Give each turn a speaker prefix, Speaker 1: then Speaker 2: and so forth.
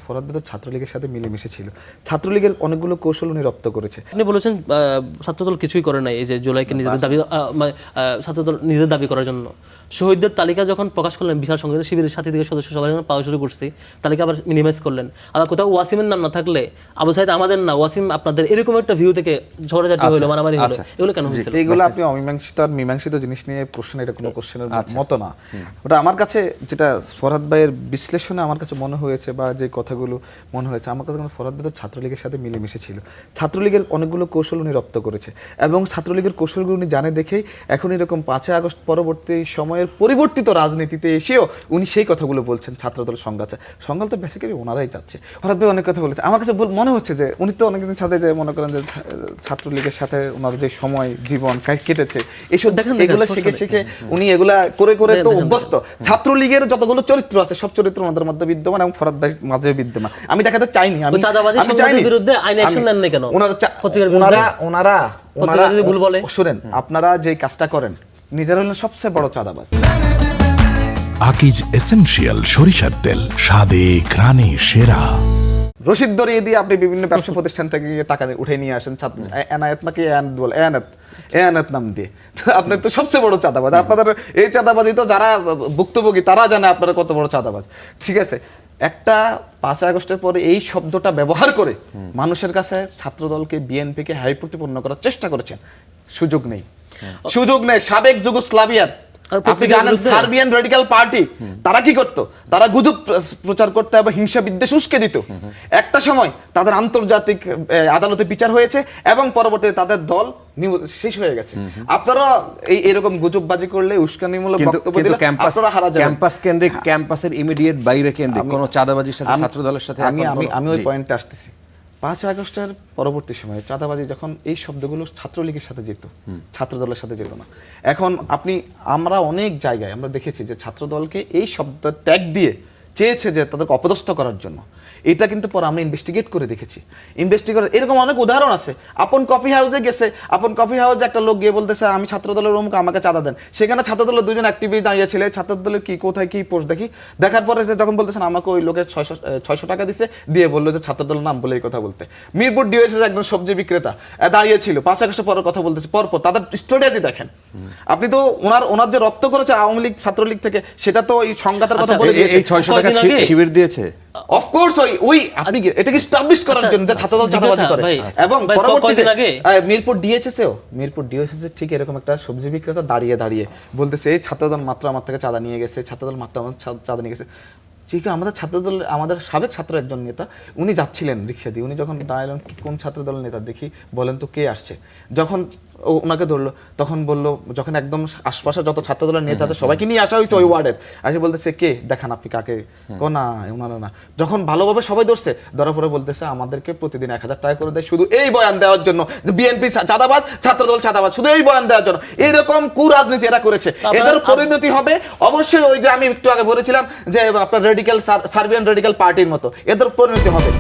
Speaker 1: ফরহাদ ভাই তো ছাত্রলীগের সাথে মিলেমিশে ছিল, ছাত্রলীগের অনেকগুলো কৌশল উনি রপ্ত করেছে।
Speaker 2: আপনি বলেছেন ছাত্রদল কিছুই করে নাই এই যে জুলাইকে নিজেদের দাবি ছাত্রদল নিজেদের দাবি করার জন্য। শহীদদের তালিকা যখন প্রকাশ করলেন বিশাল সংখ্যক শিবিরের সাথী থেকে সদস্য সবাই যখন পাওয়া শুরু করছি, তালিকা আবার মিনিমাইজ করলেন। আবার কোথাও ওয়াসিমের নাম না থাকলে আবু সাইদ আমাদের না, ওয়াসিম আপনাদের, এরকম একটা ভিউ থেকে ঝড়াঝাটি হলো, মারামারি হলো, এগুলো কেন হয়েছিল?
Speaker 1: এগুলো আপনি অমীমাংসিত আর মীমাংসিত জিনিস নিয়ে প্রশ্ন, এটা কোনো কোশ্চেনের মতো না। ওটা আমার কাছে যেটা ফরহাদ ভাইয়ের বিশ্লেষণে আমার কাছে মনে হয়েছে বা যে কথাগুলো মনে হয়েছে, আমার কাছে ফরহাদ ভাই তো ছাত্রলীগের সাথে মিলেমিশে ছিল, ছাত্রলীগের অনেকগুলো কৌশল উনি রপ্ত করেছে এবং ছাত্রলীগের কৌশলগুলো উনি জানে দেখেই এখন এরকম 5 আগস্ট পরবর্তী সময়ের পরিবর্তিত রাজনীতিতে এসেও উনি সেই কথাগুলো বলছেন। ছাত্রদল সংজ্ঞা তো বেসিক্যালি ওনারাই চাচ্ছে। ফরহাদ ভাই অনেক কথা বলেছে, আমার কাছে মনে হচ্ছে যে উনি তো অনেকদিন সাথে যে মনে করেন যে ছাত্রলীগের সাথে ওনার যে সময় জীবন কেটেছে এইসব এগুলো শিখে উনি এগুলা করে করে তো অভ্যস্ত। ছাত্রলীগের যতগুলো চরিত্র আছে সব চরিত্র ওনাদের মধ্যে বিদ্যমান এবং ফরহাদ ভাই মাঝে বিদ্যমান। আমি দেখাতে চাইনি, আমি চাইনি
Speaker 2: বিরুদ্ধে আইন অ্যাকশন নেন না কেন
Speaker 1: ওনারা যদি ভুল বলে। শুনেন, আপনারা যে কাজটা করেন নিজেরা হলেন সবচেয়ে বড় চাঁদাবাজ।
Speaker 3: আকিজ এসেনশিয়াল সরিষার তেল, স্বাদে ঘ্রাণে সেরা।
Speaker 1: রশিদ ধরিয়ে দিয়ে আপনি বিভিন্ন ব্যবসা প্রতিষ্ঠান থেকে টাকা উঠে নিয়ে আসেন, এনায়েত নাকি এনায়েত নাম দিয়ে, আপনি তো সবচেয়ে বড় চাঁদাবাজ। আপনাদের এই চাঁদাবাজি তো যারা ভুক্তভোগী তারা জানে আপনারা কত বড় চাঁদাবাজ। ঠিক আছে, একটা 5 আগস্টের পরে এই শব্দটা ব্যবহার করে মানুষের কাছে ছাত্রদলকে, বিএনপিকে হাই প্রতিপন্ন করার চেষ্টা করেছেন। সুযোগ নেই। সাবেক যুগোস্লাভিয়ার আপনি জানেন সার্বিয়ান রেডিক্যাল পার্টি, তারা কি করতো? তারা গুজব প্রচার করতে এবং হিংসা বিদ্বেষ উস্কে দিত। একটা সময় তাদের আন্তর্জাতিক আদালতে বিচার হয়েছে এবং পরবর্তীতে তাদের দল শেষ হয়ে গেছে। আপনারা এরকম গুজববাজি করলে, উস্কানিমূলক বক্তব্য দিলে আপনারা হারা যাবেন।
Speaker 4: ক্যাম্পাস কেন্দ্রিক, ক্যাম্পাসের ইমিডিয়েট বাইরে কেন্দ্রিক কোনো চাঁদাবাজির সাথে ছাত্রদলের সাথে
Speaker 1: আমি ওই পয়েন্টে আসতেছি। 5 আগস্টের পরবর্তী সময়ে চাঁদাবাজি যখন এই শব্দগুলো ছাত্রলীগের সাথে যেত, ছাত্রদলের সাথে যেত না। এখন আমরা অনেক জায়গায় আমরা দেখেছি যে ছাত্রদলকে এই শব্দ ট্যাগ দিয়ে চেয়েছে যে তাদেরকে অপদস্থ করার জন্য। এটা কিন্তু পরে আমরা ইনভেস্টিগেট করে দেখেছি। এরকম অনেক উদাহরণ আছে। আপন কফি হাউসে গেছে, আপন কফি হাউসে একটা লোক গিয়ে বলতেছে আমি ছাত্রদলের অমুক, আমাকে চাঁদা দেন। সেখানে ছাত্রদলের 2জন অ্যাক্টিভিস্ট দাঁড়িয়েছিল, ছাত্রদলের কি কোথায় কি পোস্ট দেখার পরে যখন বলতেছেন আমাকে ওই লোকের 600 টাকা দিছে, দিয়ে বললো যে ছাত্রদলের নাম বলে এই কথা বলতে। মিরপুর ডিওএসএস একজন সবজি বিক্রেতা দাঁড়িয়েছিল, 5 আগস্টের পরে কথা বলতেছে। পরপর তাদের স্ট্র্যাটেজি দেখেন। আপনি তো ওনার যে রপ্ত করেছে আওয়ামী লীগ ছাত্রলীগ থেকে, সেটা তো এই সংঘাতের কথা বলে দিয়েছে।
Speaker 4: এই 600 টাকা শিবির দিয়েছে
Speaker 1: অফকোর্স ওই আপনি এটাকে এস্টাবলিশ করার জন্য যে ছাত্রদল চাঁদাবাজি করে। এবং পরবর্তীতে মিরপুর ডিওএসএস ঠিক এরকম একটা সবজি বিক্রেতা দাঁড়িয়ে বলতেছে এই ছাত্রদল মাত্র আমার থেকে চাঁদা নিয়ে গেছে, ছাত্রদল মাত্র আমার চাঁদা নিয়ে গেছে। ঠিক আমাদের ছাত্রদল, আমাদের সাবেক ছাত্র একজন নেতা, উনি যাচ্ছিলেন রিক্সা দিয়ে, উনি যখন দাঁড়ালেন কোন ছাত্রদল নেতা দেখি বলেন তো কে আসছে, যখন ওনাকে ধরলো তখন বললো, যখন একদম আশপাশে যত ছাত্রদলের নেতা আছে সবাইকে নিয়ে আসা হয়েছে ওই ওয়ার্ডের, আসে বলতেছে কে দেখান আপনি কাকে, না ওনারা না। যখন ভালোভাবে সবাই ধরছে, ধরার পরে বলতেছে আমাদেরকে প্রতিদিন 1000 টাকা করে দেয় শুধু এই বয়ান দেওয়ার জন্য যে বিএনপি চাঁদাবাজ, ছাত্রদল চাঁদাবাজ, শুধু এই বয়ান দেওয়ার জন্য। এইরকম কুরাজনীতি এরা করেছে। এদের পরিণতি হবে অবশ্যই ওই যে আমি একটু আগে বলেছিলাম যে আপনার সার্বিয়ান রেডিক্যাল পার্টির মতো এদের পরিণতি হবে।